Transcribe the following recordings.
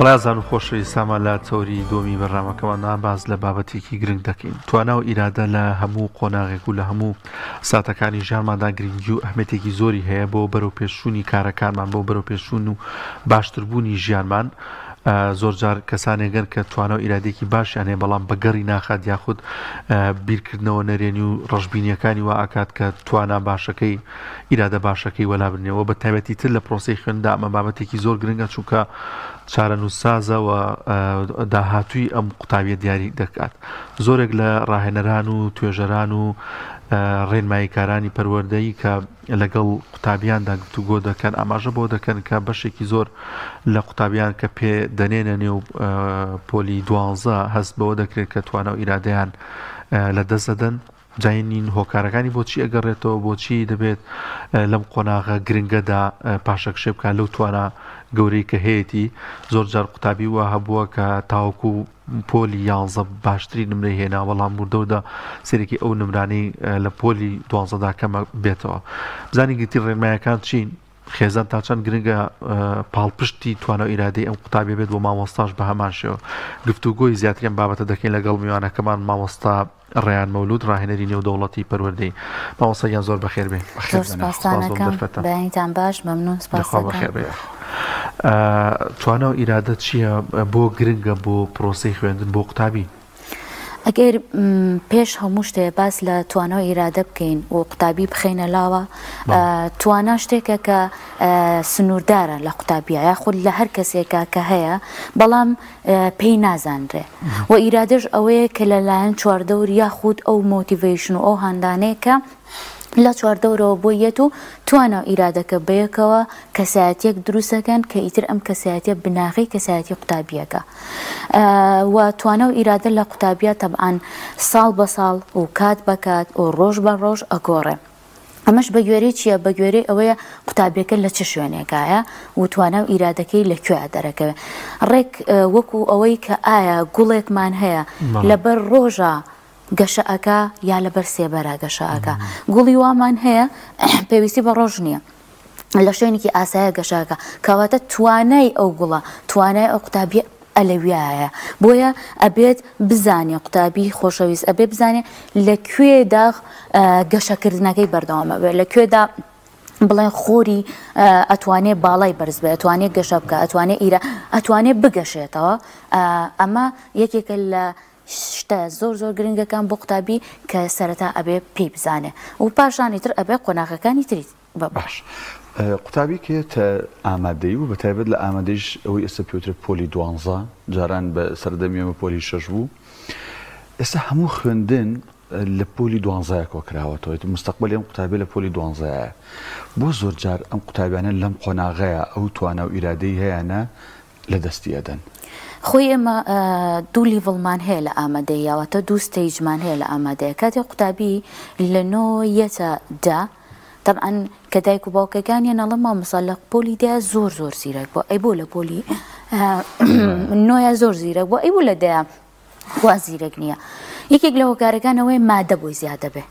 بەڵازان و خۆشەوی ساما لە تەوری دۆمی بەڕامەکەماندا باز لە بابەتێکی گرنگ دەکەین. توانە و ئیرادە لە هەموو قۆناغێک و لە هەموو ساتەکانی ژیانماندا گرنگی و ئەهمێتێکی زۆری هەیە بۆ بەرەو پێشوونی کارەکانمان، بۆ بەرەو پێشوون و باشتربوونی ژیانمان. زۆر جار کەسانێگەن کە توانە و ئیرادێکی باشیان هەیە بەڵام بەگەڕی ناخات یاخود بیرکردنەوە نەرێنی و ڕەشببینیەکانی وا ئاکات کە توانە باشەکەی ئیرادە باشەکەی وەلابرنەوە بە تایبەتی تر لە پرۆسەی خوێندا ئەمە بابەتێکی زۆر گرنگە چونکە چارەنووسسازەوە داهاتووی ئەم قوتابیە دیاری دەکات. زۆرێک لە ڕاهێنەران و توێژەران و ڕێنماییکارانی پەروەردەیی کە لەگەڵ قوتابیاندا گفتوگۆ دەکەن ئاماژە بۆ دەکەن کە بەشێکی زۆر لە قوتابیان کە پێ دەنێنە نێو پۆلی 12 هەست بەوە دەکرێت کە توانە و ئیرادەیان لە دەست دەدەن. جاینین هۆکارەکانی بۆچی ئەگەڕێتەوە، بۆچی دەبێت لەم قۆناغە گرنگەدا پاشەکشێ بکە لەو توانە گەورەی کە هەیەی. زۆر جار قوتابی وە هەبووە کە تاوەکو پۆلی 11 باشتری نمرەی هێنا بەڵام بوردەودا سێرێکی ئەو نمرانەی لە پۆلی 12دا کەمە بێتەوە. بزانین گرتی ڕێنمایەکان چین؟ خێزان تا چەند گرنگە پاڵپشتی توانە و ئیرادەی ئەم قوتابی بێت بۆ مامۆستاش بە هەمان شێوە. گفتوگۆی زیاتریان بابەتە دەکەین لەگەڵ میوانەکەمان مامۆستا ڕێیان مەولود ڕاهێنەری نێودەوڵەتی پەروەردەی. مامۆستایان زۆر بەخێر بێ. بەیانتان باش، مەمنون، سپاس. بەخێر بێ. توانە و ئیرادە چییە بۆ گرنگە بۆ پرۆسەی خوێندن بۆ قوتابی؟ ئەگەر پێش هەموو شتێ باس لە توانە و ئیرادە بکەین و قوتابی بخینە لاوە، توانە شتێکە کە سنووردارە لە قوتابیە یاخود لە هەر کەسێکە کە هەیە بەڵام پێی نازانرێ و ئیرادەش ئەوەیە کە لەلایەن چواردەور یاخود ئەو مۆتیڤیشن و ئەو هەندانەیە کە لە چواردەورەوە بۆ یەت و توانە و ئیرادەکە بەیەکەوە کەسایەتیەک دروستەکەن کە ئیتر ئەم کەسایەتیە بناغی کەسایەتی قوتابیەکە. و توانە و ئیرادە لە قوتابیە تەبعاً ساڵ بە ساڵ و کات بە کات و ڕۆژ بە ڕۆژ ئەگۆڕێ. ئەمەش بە گوێرەی چییە؟ بە گوێرەی ئەوەیە قوتابیەکە لە چه شوێنێکایە و توانە و ئیرادەکەی لەکوێ دەرەکەوێت. ڕێک وەکو ئەوەی کە ئایا گوڵێکمان هەیە لەبەر ڕۆژە گەشەکە یا لەبەر سێبەرە گەشەکە. گوڵی وامان هەیە پێویستی بە ڕۆژ نییە، لە شوێنێکی ئاسایە گەشەکە کەواتە توانای ئەو گوڵە توانای ئەو قوتابی ئەلەویایە. بۆیە ئەبێت بزانێ قوتابی خۆشەویست ئەبێ بزانێ لەکوێدا گەشەکردنەکەی بەردەوامە بێت، لەکوێدا بڵێ خۆری ئەتوانێ باڵای بەرز بێ، ئەتوانێت گەشە بکە، ئەتوانێت بگەشێتەوە. ئەمە یەکێکە لە شتە زۆر زۆر گرنگەکان بۆ قوتابی کە سەرەتا ئەبێ پێی بزانێ و پاشانی تر ئەبێ قۆناغەکانی تری باش. قوتابی کێتە ئامادەی و بەتایبەت لە ئامادەیش ئەوەی ئێستا پێوترێت پۆلی 12 جاران بە سەردەمیەوە پۆلی 6 بوو. ئێستا هەموو خوێندن لە پۆلی 12 کۆکراوەتەوە، مستەقبەلی ئەم قوتابی لە پۆلی 12 بۆ زۆر جار ئەم قوتابیانە لەم قۆناغەیە ئەو توانە و ئیرادەی هەیەە لە دەستی ئەدەن. خۆی ئێمە دوو لیڤڵمان هەیە لە ئامادەیەوەتە دوو ستەیجمان هەیە لە ئامادەیە. کاتێک قوتابی لە 9 طبعاً کە دایک و باوکەکانیان ئەڵێ مامۆستا لە پۆلی دەیە زۆر زۆر زیرەک بووە، ئەی بۆ لە پۆلی 9 زۆر زیرەک بووە، ئەی بۆ لە دەیە وا زیرەک نییە. یەکێک لە هۆکارەکانەوەی مادە بۆی زیادە بێ،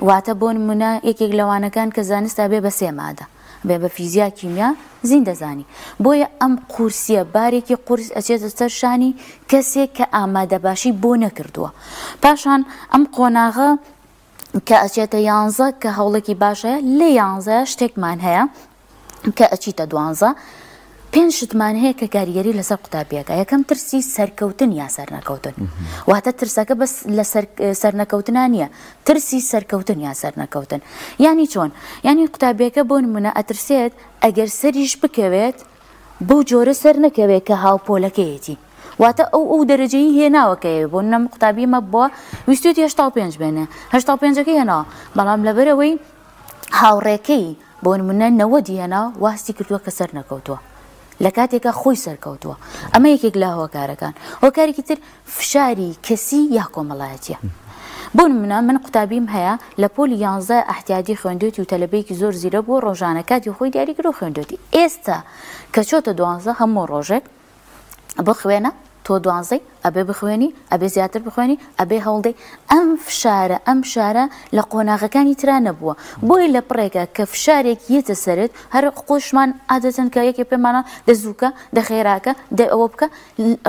واتە بۆ نمونە یەکێک لەوانەکان کە زانستا بێ بە 3 مادە، بێ بە فیزیا کیمیا زین دەزانی. بۆیە ئەم قورسیە بارێکی قورس ئەچێتە سەر شانی کەسێک کە ئامادە باشی بۆ نەکردووە. پاشان ئەم قۆناغە کە ئەچێتە 11 کە هەوڵێکی باشەیە لە 11 شتێکمان هەیە کە ئەچیتە 12. 5 شتمان هەیە کە کاریگەری لەسەر قوتابیەکە. یەکەم ترسی سەرکەوتن یا سەرنەکەوتن، واتە ترسەکە بەس لە سەرنەکەوتنان نییە، ترسی سەرکەوتن یا سەرنەکەوتن. یعنی چۆن؟ یعنی قوتابیەکە بۆ نمونە ئەترسێت ئەگەر سەریش بکەوێت بەو جۆرە سەر نەکەوێت کە هاوپۆلەکەیەتی، واتە ئەو دەرەجەی هێناوەکەی بۆ نەم قوتابیمە بووە ویستوتی 85 بێنێ، 85ەکە هێناوە بەڵام لەبەرەوەی هاوڕێکەی بۆ نمونە 90 هێناوە واستی کردووە کە سەر نەکەوتووە لە کاتێکە خۆی سەرکەوتووە. ئەمە یەکێک لە هۆکارەکان. هۆکارێکی تر فشاری کەسی یا کۆمەڵایەتیە. بۆ نمونە من قوتابیم هەیە لە پۆلی 11 ئەحتیاجی خوێندوێتی و تەلەبەیەکی زۆر زیرە بۆ ڕۆژانە کاتی خۆی دیاریکردو خوێندوێتی. ئێستا کە چۆتە 12 هەموو ڕۆژێک بخوێنە تۆ 12 ئەبێ بخوێنی ئەبێ زیاتر بخوێنی ئەبێ هەوڵدەی ئەم شارە لە قۆناغەکانی ترا نەبووە بۆی لە پڕێکە کە فشارێک یەتە سەرت هەر خۆشمان عادەتەن کە یەکێ پێمانە دەزووکە دەخێراکە دە ئەوە بکە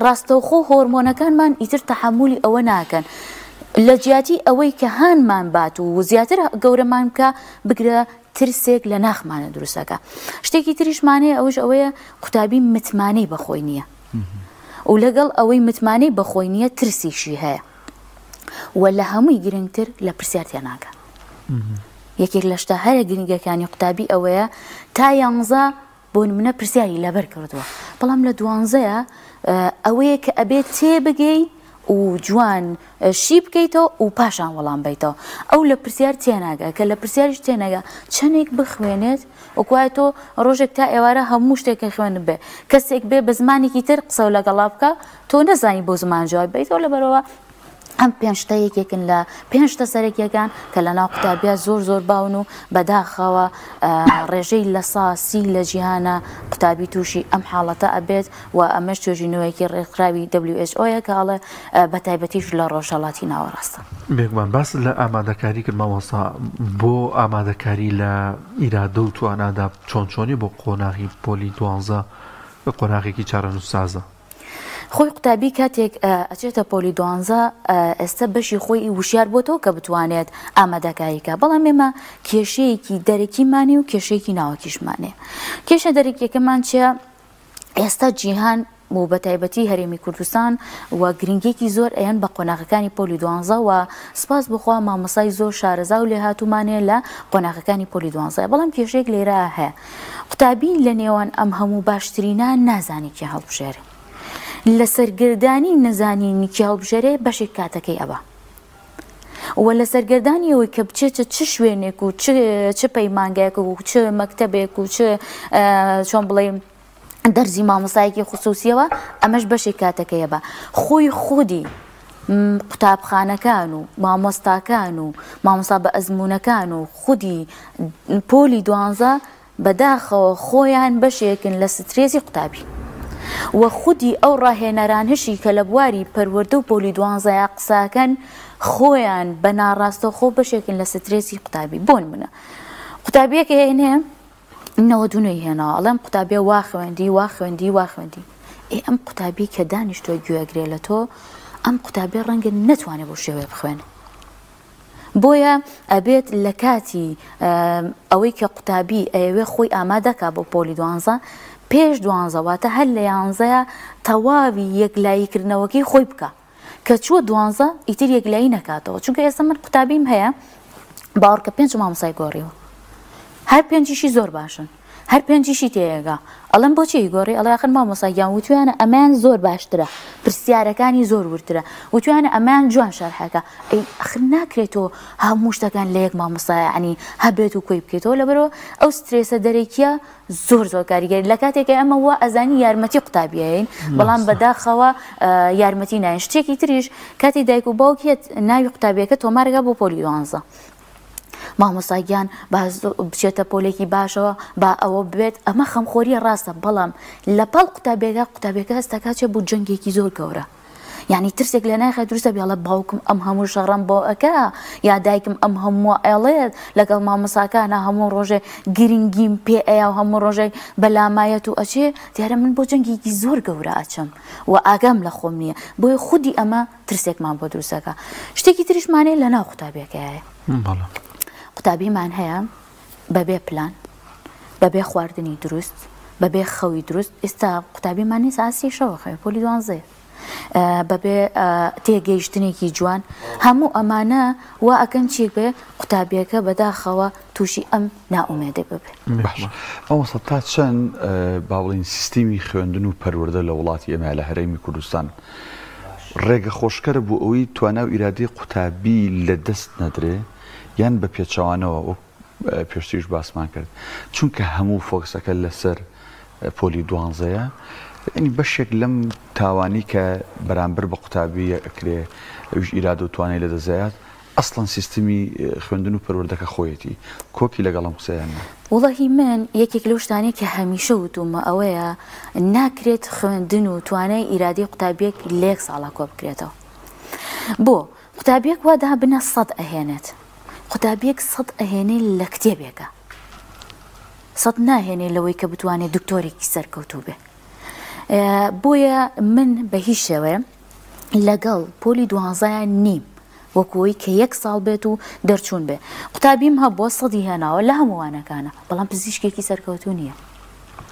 ڕاستەوخۆ هۆرمۆنەکانمان ئیتر تەحمولی ئەوە ناکەن لە جیاتی ئەوەی کە هانمان بات و زیاتر گەورەمان بکە بگرە ترسێک لە ناخمانە دروستەکە شتێکی تریشمانەیە ئەوش ئەوەیە قوتابی متمانەی بەخۆی نییە و لەگەڵ ئەوەی متمانەی بەخۆی نییە ترسیشی هەیە و لە هەمووی گرنگتر لە پرسیارتیان ناکە یەکێک لە شتە هەرە گرنگەکانی قوتابی ئەوەیە تا 11 بۆ نمونە پرسیاری لەبەر کردووە بەڵام لە 12 ئەوەیە کە ئەبێت تێبگەی و جوان شی بکەیتەوە و پاشان وەڵام بیتەوە ئەو لە پرسیار تێناگە کە لە پرسیاریش تێنەگە چەندێک بخوێنێت وەکوای تۆ ڕۆژێک تا ئێوارە هەموو شتێکە خوێن بێ کەسێک بێ بە زمانێکی تر قسە و لەگەڵا بکە تۆ نەزانی بۆ زمان جواب بیتەوە لەبەرەوە ئەم پێنجتە یەکێکن لە پێنجتە سەرەکیەکان کە لە ناو قوتابیە زۆر باون و بەداخەوە ڕێژەی لە ساسی لە جیهانە قوتابی تووشی ئەم حاڵەتە ئەبێت و ئەمەش توێژینەوەیەکی ڕێکخراوی WHO کاڵێ بە تایبەتیش لە ڕۆژهەڵاتی ناوەڕاستە بێگومان باس لە ئامادەکاری کرد مامۆستا بۆ ئامادەکاری لە ئیرادە و توانادا چۆنی بۆ قۆناغی پۆلی 12 قۆناغێکی چارەنووسسازە خۆی قوتابی کاتێک ئەچێتە پۆلی 12 ئێستا بەشی خۆی وشیار بۆتەوە کە بتوانێت ئامادەکاریکە بەڵام ئێمە کێشەیەکی دەرەکیمانی و کێشەیەکی ناوەکیشمانێ کێشە دەرەکیەکەمان چیە ئێستا جیهان و بە تایبەتی هەرێمی کوردستان و گرنگێکی زۆر ئەیان بە قۆناغەکانی پۆلی 12 و سپاس بخوا مامۆسای زۆر شارەزا و لێ هاتوومانێ لە قۆناغەکانی پۆلی 12 بەڵام کێشەیەک لێرە هەیە قوتابی لە نێوان ئەم هەموو باشترینە نازانی کێ هەڵبژێرێ لە سەرگردانی نەزانینی کێ هەڵبژێرێ بەشێک کاتەکەی ئەوە و لە سەرگردانی ئەوەی کە بچێتە چ شوێنێک و چ پەیمانگایەک و چ مەکتەبێک و چۆن بڵێم دەرزی مامۆسایەکی خوسوسیەوە ئەمەش بەشێک کاتەکەیە بە خۆی خودی قوتابخانەکان و مامۆستاکان و مامۆستا بە ئەزمونونەکان و خودی پۆلی 12 بەداخەوە خۆیان بەشێکن لە سترێزی قوتابی و خودی ئەو ڕاهێنەرانهشی کە لە بواری پەروەردە و پۆلی 12 قساکەن خۆیان بە ناڕاستە خۆ بەشێکن لە سترێسی قوتابی بۆن منە قوتابیەکە هێنێ نەوە دوونەی هێناوە ئەڵێم قوتابیە وا خوێندی ئەم قوتابی کە دانیشتۆ گوێگرێ لە تۆ ئەم قوتابی ڕەنگە نەتوانێت بۆ شێوێ بخوێنێ بۆیە ئەبێت لە کاتی ئەوەی کە قوتابی ئەوێ خۆی ئامادەکا بۆ پۆلی 12 پێش 12 واتە هەر لە 11 تەواوی یەکلاییکردنەوەکەی خۆی بکە کە چووە 12 ئیتر یەکلایی نەکاتەوە چونکە ئێستا من قوتابیم هەیە باوەڕکە 5 مامۆسای گۆڕیوە هەر 5یشی زۆر باشن هەر 5یشی تێگا ئەڵم بۆچی گۆڕی ئەڵێ آخر مامۆساییان وتویانە ئەمان زۆر باشترە پرسیارەکانی زۆر ورترە وتویانە ئەمان جوان شەرحەکە ئەی ئەخر ناکرێتەوە هەموو شتەکان لە یەک مامۆسایە عنی هەبێت و کۆی بکەیتەوە لەبەرەوە ئەو سترێسە دەرەکیە زۆر کاریگەری لە کاتێکە ئەمە وە ئەزانی یارمەتی قوتابیین بەڵام بەداخەوە یارمەتی ناین شتێکی تریش کاتی دایک و باوکێت ناوی قوتابیەکە تۆمارگا بۆ پۆلی 12 مامۆساگیان بچێتە پۆلێکی باشەوە با ئەوە بێت ئەمە خەمخۆریە ڕاستە بەڵام لە پاڵ قوتابیەکە هەستەکاتێ بوو جەنگێکی زۆر گەورە یعنی ترسێک لە نایخە دروستە بیاڵە باوکم ئەم هەموو شەڕەم بۆ ئەکا یا دایکم ئەم هەموو ئەڵێت لەگەڵ مامۆساکانە هەموو ڕۆژێ گرنگیم پێ ئەیە و هەموو ڕۆژێک بەلامایەت و ئەچێ دیارە من بۆ جەنگێکی زۆر گەورە ئەچم و ئاگام لە خۆم نییە بۆیە خودی ئەمە ترسێکمان بۆ دروستەکە شتێکی تریشمانەیە لە ناو قوتابیەکەیە قوتابیمان هەیە بەبێ پلان بەبێ خواردنی دروست بەبێ خەوی دروست ئێستا قوتابیمان نیست ئاسی شەوە خەوێ پۆلی 12 بەبێ تێگەیشتنێکی جوان هەموو ئەمانە وا ئەکەن چی بێ قوتابیەکە بەداخەوە تووشی ئەم ناومێدە ببێ ئەوەسە تا چەند باڵین سیستیمی خوێندن و پەروەردە لە وڵاتی ئێمە لە هەرێمی کوردستان ڕێگە خۆشکەرە بۆ ئەوەی توانە و ئیرادەی قوتابی لە دەست نەدرێ یان بە پێچەوانەوە وەک پێشتریش باسمان کرد چونکە هەموو فۆکسەکە لەسەر پۆلی 12 ینی بەشێک لەم تاوانی کە بەرامبەر بە قوتابی ئەکرێ ئەوش ئیرادە و توانای لە دەزایات ئەسڵەن سیستمی خوێندن و پەروەردەکە خۆیەتی کۆپی لەگەڵم قسەیان وڵی من یەکێک لەو شتانەی کە هەمیشە وتومە ئەوەیە ناکرێت خوێندن و توانای ئیرادی قوتابیەک لێک ساڵا کۆ بکرێتەوە بۆ قوتابیەک وا دا بنە 100 ئەهێنێت قوتابیەک 100 ئەهێنێ لە کتێبێکە 100 ناهێنێ لەوەی کە بتوانێت دکتۆرێکی سەرکەوتوو بێ بۆیە من بە هیچ شێوەیە لەگەڵ پۆلی 12 نیم وەکوی کە 1 ساڵ بێت و دەرچوون بێ قوتابیم هەبووە 100 هێناوە لە هەمووانەکانە بەڵام پزیشکێکی سەرکەوتوو نییە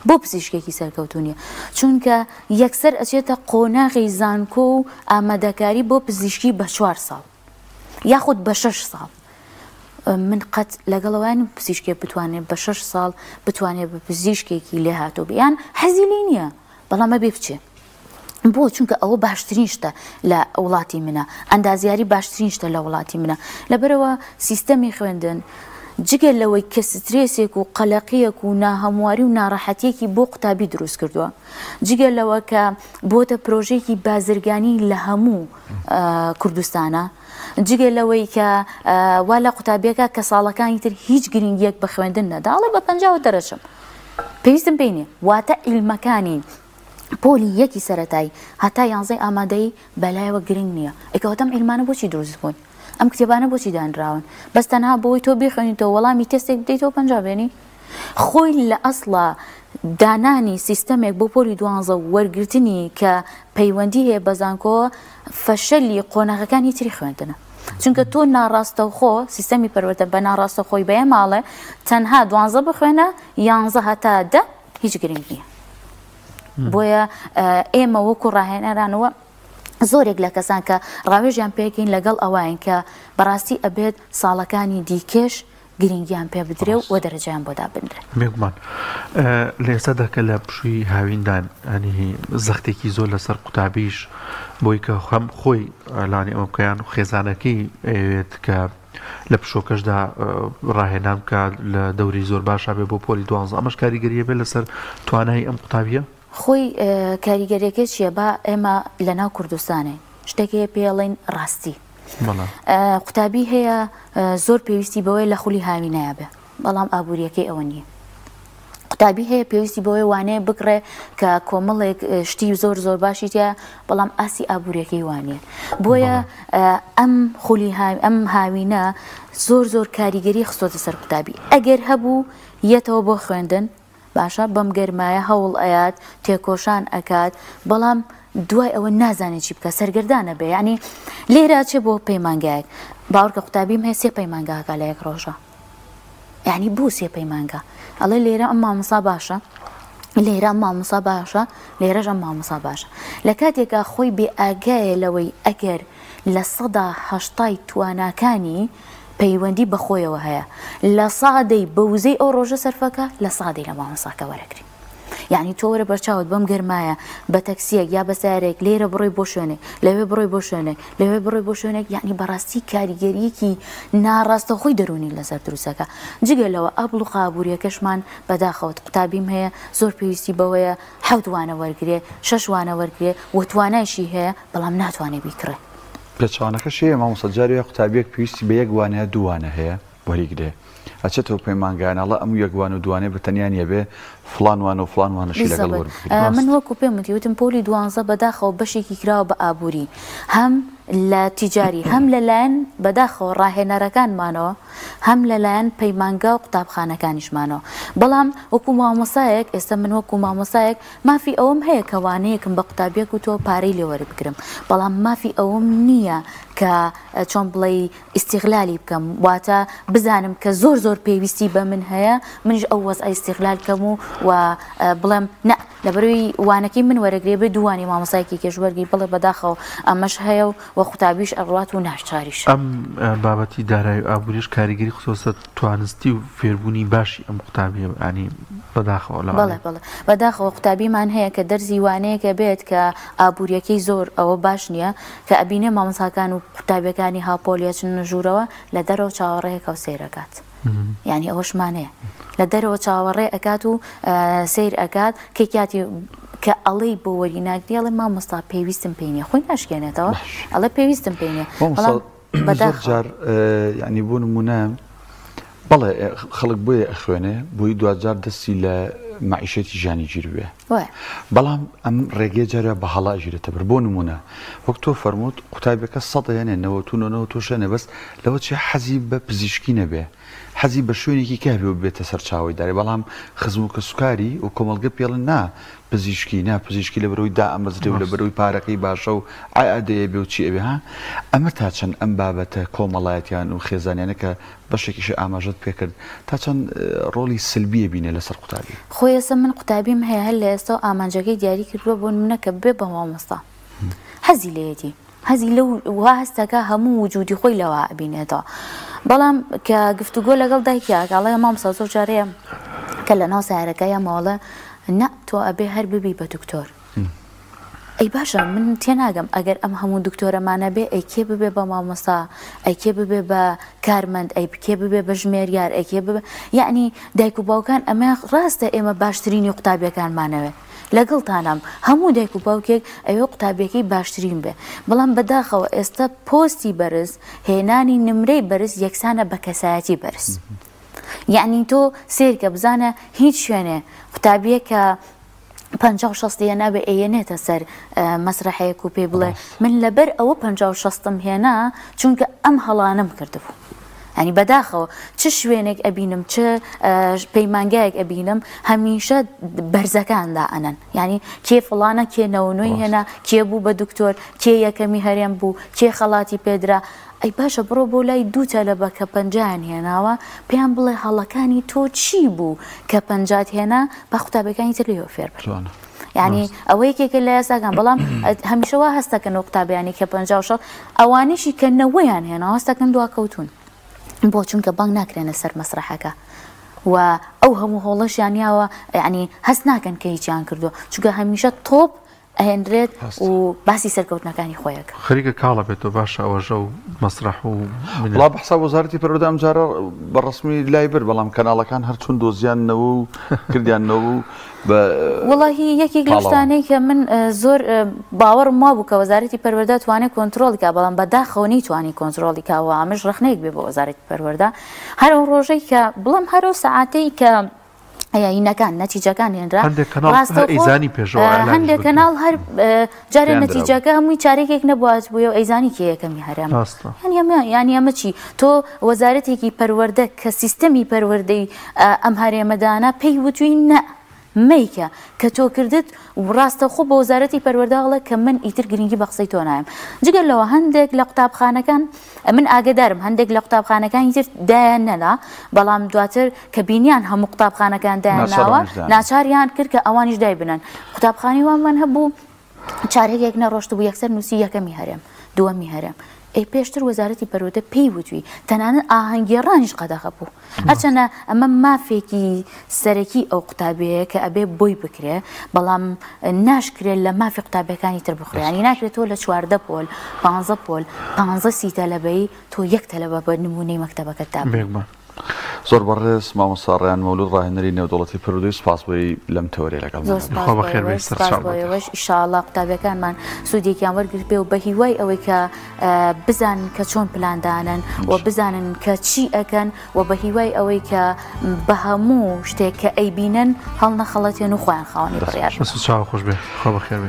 بۆ پزیشکێکی سەرکەوتوو نییە چونکە یەکسەر ئەچێتە قۆناغی زانکۆ و ئامادەکاری بۆ پزیشکی بە 4 ساڵ یاخود بە 6 ساڵ من قەت لەگەڵەوەیان پزیشکێ بتوانێت بە 6 ساڵ بتوانێت بە پزیشکێکی لێ هاتوو بیان حەزی لێ نییە بەڵام ئەبێ بچێ بۆ چونکە ئەوە باشترین شتە لە وڵاتی منە ئەندازیاری باشترین شتە لە وڵاتی منە لەبەرەوە سیستەمی خوێندن جگە لەوەی کە سترێسێک و قەلەقیەک و ناهەمواری و ناڕەحەتیەکی بۆ قوتابی دروست کردووە جگە لەوە کە بۆتە پرۆژێکی بازرگانی لە هەموو کوردستانە جگە لەوەی کە وا لە قوتابیەکە کە ساڵەکانی تر هیچ گرنگیەک بە خوێندن نەداڵێ بە 50 دەرەچم پێویستم پێی نییە واتە عیلمەکانی پۆلی یەکی سەرەتایی هەتا 11 ئامادەی بەلایەوە گرنگ نییە ئەکەوتەم عیلمانە بۆچی دروست بوون ئەم کتێبانە بۆچی دانراون بەس تەنها بۆی تۆ بیخوێنیتەوە وەڵامی تەستێک بدەیتەوە 50 بێنی خۆی لە ئەسڵا دانانی سیستەمێک بۆ پۆلی 12 وەرگرتنی کە پەیوەندی هەیە بە زانکۆ فەشەلی قۆناغەکانی تری خوێندنە چونکە تۆ ناڕاستەوخۆ سیستەمی پەروەردە بە ناڕاستە خۆی بەیە ماڵێ تەنها 12 بخوێنە 11 هەتا 10 هیچ گرنگ نییە بۆیە ئێمە وەکو ڕاهێنەرانەوە زۆرێک لە کەسان کە ڕاوێژیان پێکەین لەگەڵ ئەوان کە بەڕاستی ئەبێت ساڵەکانی دیکەش گرنگیان پێ بدرێ و وە دەرەجیان بۆ دابنرێ بێگومان لە ئێستاداکە لە پشووی هاویندان ئەنی زەختێکی زۆر لەسەر قوتابیش بۆی کە خەم خۆی لانی ئەمە بکەیان و خێزانەکەی ئەوێت کە لە پشۆکەشدا ڕاهێنان کە لە دەوری زۆر باشا بێ بۆ پۆلی 12 ئەمەش کاریگەریە بێت لەسەر توانایی ئەم قوتابیە خۆی کاریگەریەکە چییە بە ئێمە لەناو کوردستانێ شتێکی پێڵین ڕاستی قوتابی هەیە زۆر پێویستی بەوەی لە خولی هاوینایە بێ بەڵام ئابوووریەکەی ئەوە نییە قوتابی هەیە پێویستی بەوەی وانەیە بکڕێ کە کۆمەڵێک شتی زۆر زۆر باشی تیا بەڵام ئاسی ئابوووریەکەی وانە بۆیە ئەم خولی ئەم هاوینە زۆر زۆر کاریگەری خستۆتە سەر قوتابی ئەگەر هەبوو یەتەوە بۆ خوێندن باشە بەم گەرمایە هەوڵ ئەیات تێکۆشان ئەکات بەڵام دوای ئەوە نازانێت چی بکە سەرگردانە بێ ینی لێرە چێ بۆ پەیمانگایەک باوەڕکە قوتابیم هەیە 3 پەیمانگاکە لە یەک ڕۆژە یعنی بوو 3 پەیمانگا ئەڵێ لێرە ئەم مامۆستا باشە لێرە ئەم مامۆستا باشە لێرەش ئەم مامۆستا باشە لە کاتێکە خۆی بێ ئاگایە لەوەی ئەگەر لە 180 تواناکانی پەیوەندی بەخۆیەوە هەیە لە سادەی بەوزەی ئەو ڕۆژە سەرفەکە لە سادەی لە مامۆستاکە وەرەگری یعنی تۆ وەرە بەرچاوت بەم گەرمایە بە تەکسیەک یا بە سارێک لێرە بڕۆی بۆ شوێنێک لەوێ بڕۆی بۆ شوێنێک لەوێ بڕۆی بۆ شوێنێک یعنی بەڕاستی کاریگەریەکی ناڕاستەخۆی دەرونی لەسەر دروستەکە جگە لەوە ئەبڵ و قابووریەکەشمان بەداخەوت قوتابیم هەیە زۆر پێویستی بەوەیە 7 وانە وەرگێ 6 وانە وەرگێ وتوانایشی هەیە بەڵام ناتوانێت بیکڕێ پێچوانەکە شەیە مامۆستا جارێ قوتابیەک پێویستی بە 1 وانەیە 2 وانە هەیە وەریگرێ ئەچێتەوە پەیمانگانەڵە ئەم 1 وان و دوانێ بە تەنیان یەبێ فلان وانە و فلان وانەشی لەگەڵ وەربگرێت من وەکو پێم وتم پۆلی 12 بەداخەوە بەشێکی کراوە بە ئابووری هەم لە تیجاری هەم لەلایەن بەداخەوە ڕاهێنەرەکانمانەوە هەم لەلایەن پەیمانگا و قوتابخانەکانیشمانەوە بەڵام وەکو مامۆسایەک ئێستا من وەکو مامۆسایەک مافی ئەوم هەیە کە وانەیەکم بە قوتابیەک و تۆ پارەی لێ وەربگرم بەڵام مافی ئەوم نییە کە چۆن بڵێ ئیستیغلالی بکەم واتە بزانم کە زۆر زۆر پێویستی بە من هەیە منیش ئەو وەزعی ئیستیغلال کەم و بڵێم نە لەبەروی وانەکەی من وەرەگرێ بێ دووانی مامۆسایەکی کێشوەرگی بڵێ بەداخەوە ئەمەش هەیە و قوتابیش ئەڕات و ناشچاریش ئەم بابەتی دارایی و ئابووریش کاریگەری خصوصە توانستی و فێربوونی باشی ئەم قوتابیە ینی بەداخەوە بەڵێ بەداخەوە قوتابیمان هەیە کە دەرزی وانەیەکە بێت کە ئابوووریەکەی زۆر ئەوە باش نییە کە ئەبینێ مامۆساکان و قوتابیەکانی هاپۆلیەچن ژوورەوە لە دەرەوە چاوەڕێیەکە و سیرەکات یعنی ئەوەشمانەیە لە دەرەوە چاوەڕێ ئەکات و سیر ئەکات کێکاتی کە ئەڵەی بۆ وەری ناگری ئەڵێ مامۆستا پێویستم پێینە خۆی ناشکێنێتەوە ئەڵێ پێویستم پێینە جار يعني بوون نمونە بەڵێ خەڵک بۆیە ئەخوێنێ بۆی دوجار دەستی لە معیشەتی ژانی گیر بێ بەڵام ئەم ڕێگەی جارە بە هەڵا ژیرێتە بەر بۆ نمونە وەک تۆ فەرمووت قوتابەکە 100 تۆشەنێ بەس لەوە چێ حەزی بە پزیشکی نەبێ حەزی بە شوێنێکی کابێ بێتە سەر چاوی داری بەڵام خزموکە سوکاری و کۆمەڵگە پێڵن نا پزیشکی لە بەرەوەی دا ئەمەزرێ و لە بەرەوەی پارەکەی باشە و ئادەیە بێ و چی ئەبێ ها ئەمە تا چەند ئەم بابەتە کۆمەڵایەتیان و خێزانیانە کە بەشێکیش ئاماژەت پێکرد تا چەند ڕۆڵی سلبیە بینێ لەسەر قوتابی خۆی ئێستا من قوتابیم هەیە هەر لە ئێستا ئامانجەکەی دیاری کردووە بۆ منە کە بێ بە مامۆستا حەزی لێتی هەزی لەو وا هەستەکە هەموو وجودی خۆی لەوە ئەبینێتەوە بەڵام کە گفتوگۆ لەگەڵ دایکیاگەڵێ مامۆستا زۆر جارەیە کە لە ناو سیارەکەیە ماڵە نا تۆ ئەبێ هەر ببی بە دکتۆر ئەی باشە من تێناگەم ئەگەر ئەم هەموو دکتۆرەمانە بێ ئەیکێ ببێ بە مامۆستا ئەیکێ ببێ بە کارمەند ئەیکێ ببێ بە ژمێریار ئەیکێ ببێ یعنی دایک و باوکان ئەمە ڕاستە ئێمە باشترینی قوتابیەکانمانەوێ لەگەڵتانم هەموو دایک و باوکێک ئەوێ قوتابیەکەی باشترین بێ بەڵام بەداخەوە ئێستا پۆستی بەرز هێنانی نمرەی بەرز یەکسانە بە کەسایەتی بەرز یعنی تۆ سێرکە بزانە هیچ شوێنێ قوتابیە کە 50-60 نابێ ئەیەنێتە سەر مەسرحەیەک و پێ بڵێ من لەبەر ئەوە 50-60 هێنا چونکە ئەم هەڵانەم کردبوو ینی بەداخەوە چ شوێنێک ئەبینم چ پەیمانگایەک ئەبینم هەمیشە بەرزەکاندا ئەنەن ینی کێ فڵانە کێ نەوەنۆی هێنا کێ بوو بە دکتۆر کێ یەکەمی هەرێم بوو کێ خەڵاتی پێدرا ئەی باشە بڕۆ بۆ لای دوو تەلەبە کە 50 هێناوە پێیان بڵێ هەڵەکانی تۆ چی بوو کە 50 هێنا بە قوتابەکانی تر لێوە فێر بن یعنی ئەوە یەکێکە لە ئێستاکان بەڵام هەمیشەوە هەستەکەن و قوتابیانی کە 56 ئەوانیشی کە نەوەیان هێنا هەستەکەن دواکەوتون بۆ چونکە بانگ ناکرێنە سەر مەسرحەکە و ئەو هەموو هۆڵەشیانیاوە ینی هەست ناکەن کە هیچیان کردو چونکە هەمیشە تۆپ ئەهێنرێت و باسی سەرکەوتنەکانی خۆیەکە خەریکە کاڵە بێتەوە باشە ئەوەژە و مەسرح و وڵا بەحسا وەزارەتی پەروەردە ئەم جارە بەڕەسمی لای بر بەڵام کەناڵەکان هەر چون دۆزیانەوە و کردیانەوە وڵاهی یەکێک لە شتانەی کە من زۆر باوەڕم وا بوو کە وەزارەتی پەروەردە توانێت کۆنتترۆڵیکا بەڵام بەداخەوە نەیتوانی کۆنتترۆڵیکاوە ئەمەش ڕخنەیەک بێ بۆ وەزارەتی پەروەردە هەر ئەو ڕۆژەی کە بڵام هەرو سەعاتەی کە ئەینەکان نەتیجەکان هێنرا هەندێک کەناڵ هەر جارێ نەتیجەکە هەمووی چارێکێک نەبوات بووە و ئەیزانی کێ یەکەمی هەرێم ینی ئەمە چی تۆ وەزارەتێکی پەروەردە کە سیستەمی پەروەردەی ئەم هەرێمەدانە پێی وتووی نە مەیکە کە تۆ کردت ڕاستە خۆ بە وەزارەتی پەروەردەڵە کە من ئیتر گرنگی بە قسەی تۆ نایم جگەر لەوە هەندێک لە قوتابخانەکان من ئاگدارم هەندێک لە قوتابخانەکانی تر دایان نەنا بەڵام دواتر کە بینیان هەموو قوتابخانەکان دایانناوە ناچاریان کرد کە ئەوانیش دای بنن قوتابخانی وانمان هەبوو چارێکێک نەڕۆشت بوو یەکسەر نووسی یەکەمی هەرێم دووەمی هەرێم ئەی پێشتر وەزارەتی پەروەردە پێی وتووی تەنانەت ئاهەنگێڕانیش قەدەغە بوو هەرچەنە ئەمە مافێکی سەرەکی ئەو قوتابەیە کە ئەبێ بۆی بکرێ بەڵام ناشکرێت لە مافی قوتابەکانی تر بخڕێ ینی ناکرێتەوە لە 14 پۆل 15 پۆل 15 تەلەبەی تۆ یەک تەلەبە بە نمونەی مەکتەبەکەت تا زۆر بەڕێز مامۆستا ڕێیان مەولود ڕاهێنەری نێودەوڵەتی پەروەردەی سوپاس بۆی لەم تەوەرێ لەگەڵ ئێوەش ئینشاءڵڵا قوتابیەکانمان سوودێکیان وەرگرت بێ و بە هیوای ئەوەی کە بزانن کە چۆن پلاندانن و بزانن کە چی ئەکەن و بە هیوای ئەوەی کە بە هەموو شتێک کە ئەیبینن هەڵ نەخەڵەتێن و خۆیان خاوەنی بڕیار خۆش بێ خۆ بەخێر بێ